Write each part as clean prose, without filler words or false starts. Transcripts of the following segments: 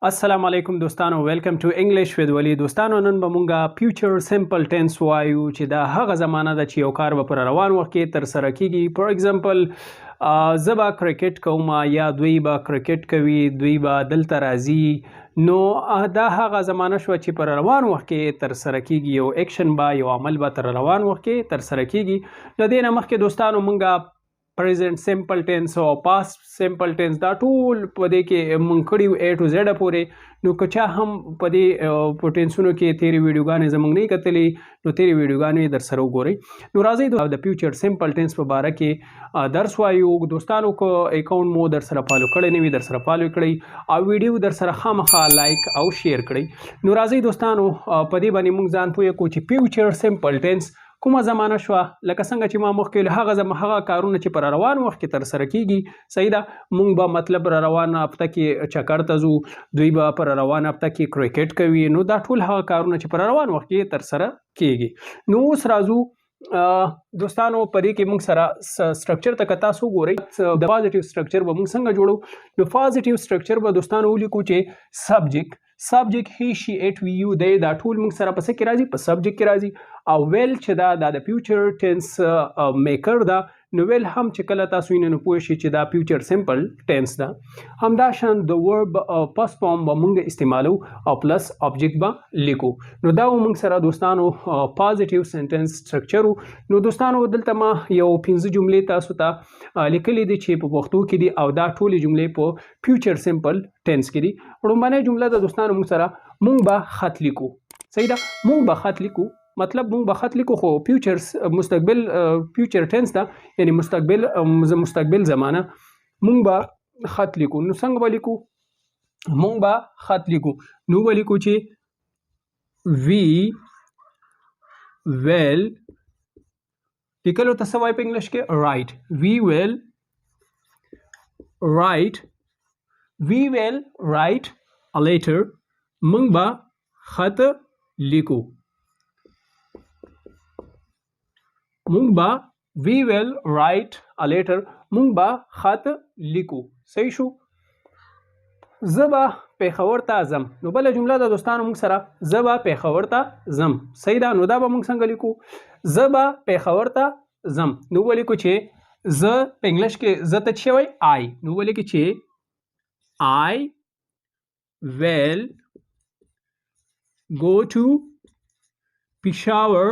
السلام علیکم دوستانو ویلکم ټو انګلیش وذ ولی. دوستانو نن به مونږه فیوچر سمپل ټینس وایو چې دا هغه زمانه ده چې یو کار به پر روان وخت کې تر سره کیږي. فور ایگزامپل زه به کرکټ کوم یا دوی به کرکټ کوي، دوی به دلته راځي، نو دا هغه زمانه شوه چې پر روان وخت کې تر سره کیږي. یو اکشن به یو عمل به تر روان وخت کې تر سره کیږي. د دې نه مخکې دوستانو مونږه پریزنٹ سمپل ټینس او پاست سمپل ټینس دا ټول په دې کې مونږ کړي وو A to Z پورې. نو که چا هم په دې په ټینسونو کې تیرې ویډیوګانې زموږ نه کتلې نو تیرې ویډیوګانې در سره وګورئ. نو راځئ د فیوچر سمپل ټینس په باره کې درس وایو. دوستانو کو اکاونټ مو در سره فالو کړی نه وي در سره فالو کړئ او ویډیو در سره خامخا لایک او شیر کړئ. نو راځئ دوستانو په دې باندې مونږ ځان پوه کړو چې فیوچر سمپل ټینس کومه زمانه شوه، لکه څنګه چې ما مخکې هغه کارونه چې پر روان وخت کې تر سره کیږي. صحیح ده، مونږ به مطلب را روان هفته کې چکر ته ځو، دوی به پر روان هفته کې کرکټ کوي. نو دا ټول هغه کارونه چې پر روان وخت کې تر سره کیږي. نو اوس راځو دوستانو په دې کې مونږ سره سټرکچر ته که تاسو وګورئ د پازیټیو سټرکچر به مونږ څنګه جوړو. نو پازیټیو سټرکچر به دوستانو ولیکو چې سبجیکټ هی شي اټ وی یو دی، دا ټول موږ سره په څه کې راځي؟ په سبجیکټ کې راځي. او ویل چې دا د فیوچر ټینس میکر ده، نو ویل هم چې کله تاسو یې نه پوه شئ چې دا فیوچر سمپل ټینس ده. همداشان د ورب پس فارم به موږ استعمالو او پلس آبجیکټ به لیکو. نو دا موږ سره دوستانو پازیټیو سنټنس سټرکچر. نو دوستانو دلته ما یو 15 جملې تاسو ته لیکلې دي چې په پښتو کې دي او دا ټولې جملې په فیوچر سمپل ټینس کې دي. لومړنۍ جمله د دوستانو موږ سره موږ به خط لیکو. صحیح ده، موږ به خط لیکو، مطلب موږ به خط لیکو خو فیوچر مستقبل فیوچر ټینس ده، یعنی مستقبل زمانه موږ به خط لیکو. نو څنګه به لیکو؟ موږ به خط لیکو نو به لیکو چې وی ویل لیکلو ته څه وایي په انګلیش کې؟ رایټ. وی ویل رایټ a letter. موږ به خط لیکو. مونږ به وی ویل رایټ ا لیټر، مونږ به خط لیکو. صحیح شو. زه به پېښور ته ځم. نو بله جمله ده دوستانو موږ سره زه به پېښور ته ځم. صحیح ده، نو دا به موږ څنګه لیکو؟ زه به پېښور ته ځم. نو به لیکو چې زه په انګلیش کې زه ته څه وایي؟ آی. نو به لیکو چې آی ویل go to Peshawar.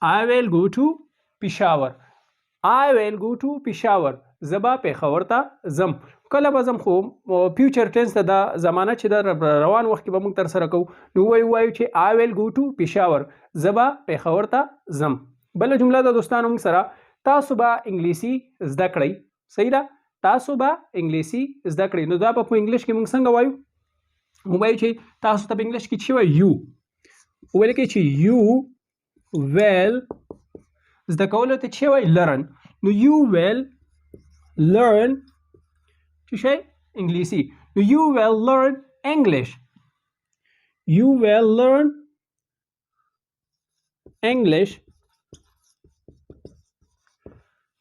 I will go to Peshawar. I will go to Peshawar. زبا پېښور ته ځم. کله به ځم خو فیوچر ټینس ته دا زمانه چې د روان وخت کې به موږ تر سره کوو. نو وایو چې I will go to Peshawar. زبا پېښور ته ځم. بله جمله ده دوستانو موږ سره تاسو به انګلیسي زده کړئ. صحیح ده، تاسو به انګلیسي زده کړئ. نو دا په انګلیش کې موږ څنګه وایو؟ موږ وایو چې تاسو ته په انګلیش کې څه وایي؟ یو. ویل کې چې یو ویل زده کولو ته څه وایي؟ لرن. نو یو ویل لرن څه شی؟ انګلیسي. نو یو ویل لرن انګلیش. یو ویل لرن انګلیش.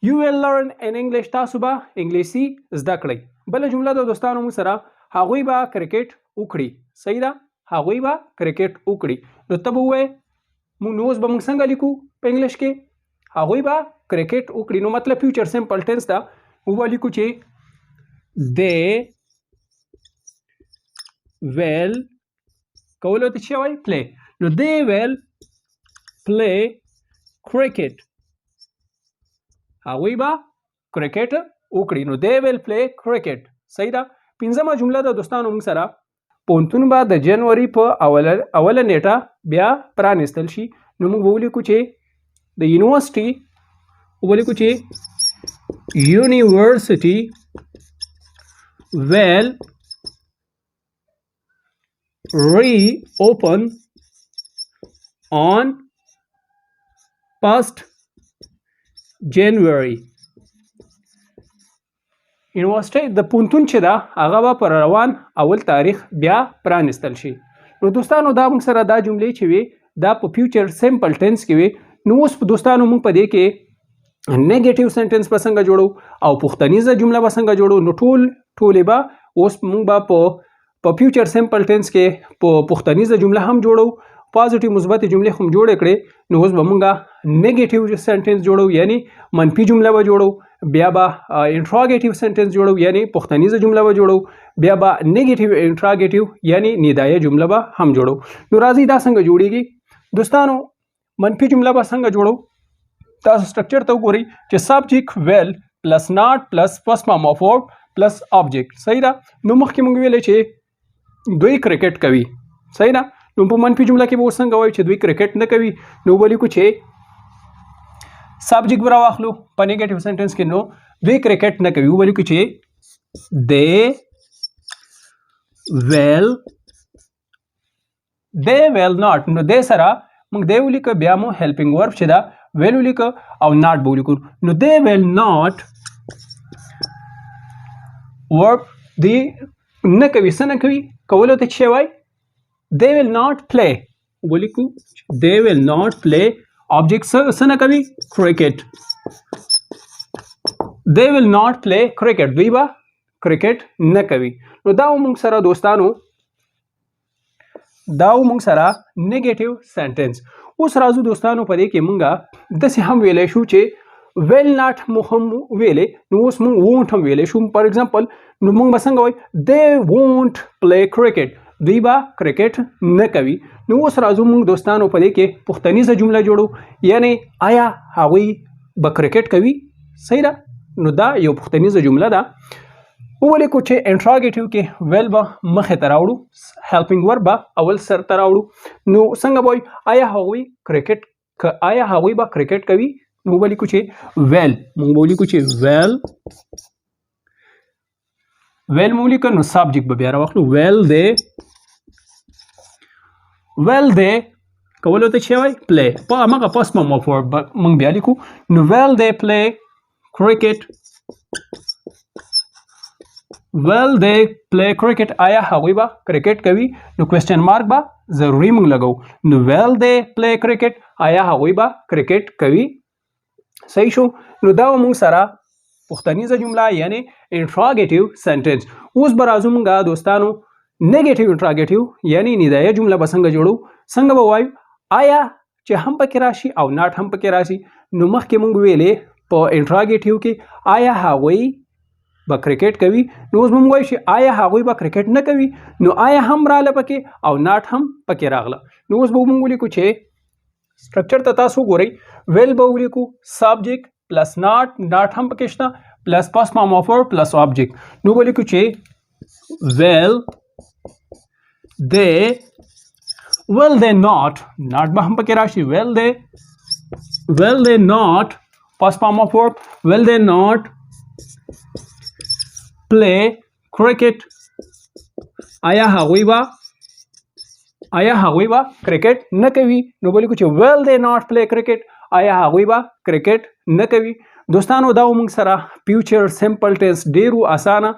یو ویل لرن ان انګلیش. تاسو به انګلیسي زده کړئ. بله جمله ده دوستانو موږ سره هغوی به کرکټ وکړي. صحیح ده، هغوی به کرکټ وکړي. نو ته به ووایې نو اوس به موږ څنګه لیکو په انګلیش کې؟ هغوی به کرکټ وکړي. نو مطلب فیوچر سمپل ټینس ده. موږ به لیکو چې they will کولو ته څه وایي؟ play. نو they will play cricket. هغوی به کرکټ وکړي. نو they will play cricket. صحیح ده. 15مه جمله ده دوستانو موږ سره پوهنتون به د جنوري په اوله نیټه بیا پرانیستل شي. نو موږ به ولیکو چې د یونیورسټي ولیکو چې یونیورسټي will reopen on 1st January. یونیورسټي د پوهنتون چې ده هغه به پر روان اول تاریخ بیا پرانیستل شي. نو دوستانو دا موږ سره دا جملې چې وي دا په فیوچر سمپل ټینس کې وي. نو اوس دوستانو موږ په دې کې نیگیټیو سنټنس به څنګه جوړو او پوښتنیزه جمله به څنګه جوړو. نو ټولې به اوس موږ به په فیوچر سمپل ټینس کې په پوښتنیزه جمله هم جوړو، پازیټیو مثبت جملې هم جوړ کړې. نو اوس به موږ نیگیټیو سنټنس جوړو یعنی منفي جمله به جوړو، بیا به انټراګیټیو سنټنس جوړو یعنی پوښتنیزه جمله به جوړو، بیا به نیگیټیو انټراګیټیو یعنی ندایه جمله به هم جوړو. نو راځي دا څنګه جوړیږي دوستانو. منفي جمله به څنګه جوړو؟ تاسو سټرکچر ته وګورئ چې سبجیکټ ویل پلس ناٹ پلس فर्स्ट فارم اف ورب پلس آبجیکټ. صحیح ده. نو مخکې موږ ویلې چې دوی کرکټ کوي. صحیح ده. نو په منفي جمله کې به څنګه وایو چې دوی کرکټ نه کوي؟ نو ولیکو چې سبجیکټ به راواخلو په نیگیټیو سنټنس کې. نو دوی کرکټ نه کوي، ولیکو چې they will not. نو دې سره موږ دی ولیکو، بیا مو هیلپینګ ورب چې دا ویل ولیکو او ناٹ به ولیکو. نو they will not ورب دی نه کوي، څه نه کوي؟ کولو ته څه وایي؟ they will not play. ولیکو they will not play. object څه نه کوي؟ cricket. they will not play cricket. دوی به کرکټ نه کوي. نو دا موږ سره دوستانو نیگیټیو سنټنس. اوس راځو دوستانو په دې کې موږ داسې هم ویلی شو چې ویل ناٹ مو هم ویلې، نو اوس موږ وونټ هم ویلی شو. فار ایگزامپل نو موږ به څنګه وایو؟ they won't play cricket. دوی به کرکټ نه کوي. نو اوس راځو موږ دوستانو په دې کې پوښتنیزه جمله جوړو یعنی آیا هغوی به کرکټ کوي؟ صحیح ده. نو دا یو پوښتنیزه جمله ده. ولیکو چې انټراګیټیو کې ویل به مخې ته راوړو، هیلپینګ ورب به اول سر ته راوړو. نو څنګه به وایو؟ آیا هغوی به کرکټ کوي؟ نو ولیکو چې ویل، موږ به ولیکو چې ویل مو ولیکو. نو سبجیکټ به بیا راواخلو ویل دې کولو ته څه وایي؟ پلی. په هماغه فर्स्ट فارم اف ورب موږ بیا لیکو. نو ویل دې پلی کرکټ. well they play cricket. آیا هغوی به کرکټ کوي؟ نو کوېسچن مارک به ضروري موږ لګو. نو well they play cricket. آیا هغوی به کرکټ کوي؟ صحیح شو. نو دا موږ سره پوښتنیزه جمله یعنی انټراګیټیو سنټنس. اوس به راځو موږ دوستانو نیگیټیو انټراګیټیو یعنی ندایه جمله به څنګه جوړو؟ څنګه به وایو؟ آیا چې هم پکې راشي او ناٹ هم پکې راشي. نو مخکې موږ ویلې په انټراګیټیو کې آیا هغوی به کرکټ کوي. نو اوس موږ وایو چې آیا هغوی به کرکټ نه کوي. نو آیا هم راغله پکې او ناٹ هم پکې راغله. نو اوس به موږ ولیکو چې سټرکچر ته تاسو وګورئ. ویل به ولیکو سبجیکټ پلس ناٹ هم پکې شته پلس فर्स्ट فارم اف ورب پلس آبجیکټ. نو ولیکو چې ویل they not به هم پکې راشي. ویل they not فर्स्ट فارم اف ورب. ویل they not play cricket. آیا هغوی به کرکټ نه کوي؟ نو ولیکو چې well they not play cricket. آیا هغوی به کرکټ نه کوي؟ دوستانو دا موږ سره فیوچر سمپل ټینس ډیرو اسانه